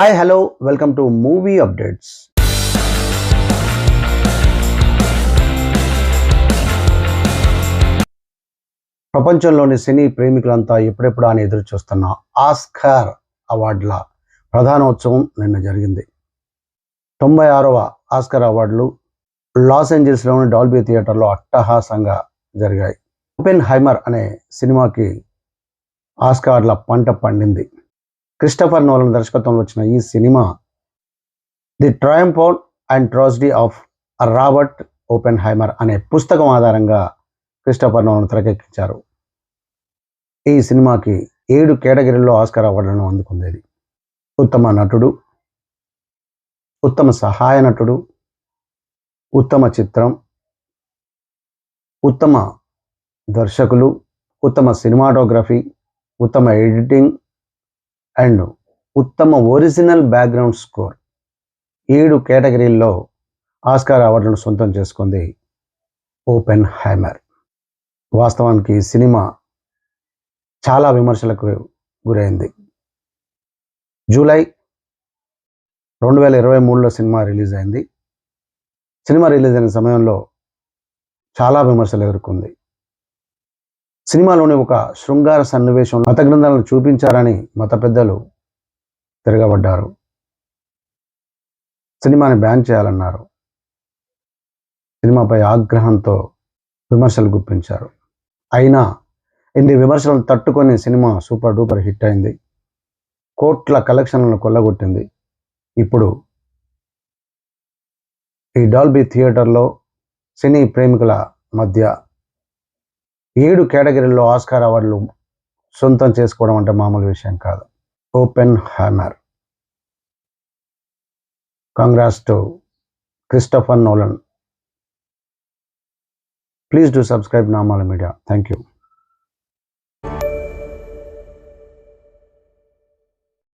Hi hello welcome to movie updates. ప్రపంచంలోని సినీ ప్రేమికులంతా ఎప్పుడెప్పుడు అని ఎదురు చూస్తున్న ఆస్కార్ అవార్డుల ప్రధానోత్సవం నిన్న జరిగింది. 96వ ఆస్కార్ అవార్డులు లాస్ ఏంజల్స్లోని డాల్బీ థియేటర్లో అట్టహాసంగా జరిగాయి. ఓపెన్ హైమర్ అనే సినిమాకి ఆస్కార్ల పంట పండింది. క్రిస్టఫర్ నోలన్ దర్శకత్వంలో వచ్చిన ఈ cinema the triumph and tragedy of Robert Oppenheimer అనే పుస్తకం ఆధారంగా క్రిస్టఫర్ నోలన్ తెరకెక్కించారు. ఈ సినిమాకి 7 కేటగిరీల్లో ఆస్కార్ అవార్డులను అందుకుంది. ఉత్తమ నటుడు, ఉత్తమ సహాయ నటుడు, ఉత్తమ చిత్రం, ఉత్తమ దర్శకులు, ఉత్తమ సినిమాటోగ్రఫీ, ఉత్తమ ఎడిటింగ్ అండ్ ఉత్తమ ఒరిజినల్ బ్యాక్గ్రౌండ్ స్కోర్ 7 కేటగిరీల్లో ఆస్కార్ అవార్డులను సొంతం చేసుకుంది ఓపెన్ హైమర్. వాస్తవానికి ఈ సినిమా చాలా విమర్శలకు గురైంది. జూలై 2023లో సినిమా రిలీజ్ అయింది. సినిమా రిలీజ్ అయిన సమయంలో చాలా విమర్శలు ఎదుర్కొంది. సినిమాలోని ఒక శృంగార సన్నివేశం మత గ్రంథాలను చూపించారని మత పెద్దలు తిరగబడ్డారు. సినిమాని బ్యాన్ చేయాలన్నారు. సినిమాపై ఆగ్రహంతో విమర్శలు గుప్పించారు. అయినా ఇన్ని విమర్శలను తట్టుకొని సినిమా సూపర్ డూపర్ హిట్ అయింది. కోట్ల కలెక్షన్లను కొల్లగొట్టింది. ఇప్పుడు ఈ డాల్బీ థియేటర్లో సినీ ప్రేమికుల మధ్య 7 కేటగిరీల్లో ఆస్కార్ అవార్డులు సొంతం చేసుకోవడం అంటే మామూలు విషయం కాదు. Open హైమర్. Congrats to Christopher Nolan. Please do subscribe Namala Media. Thank you.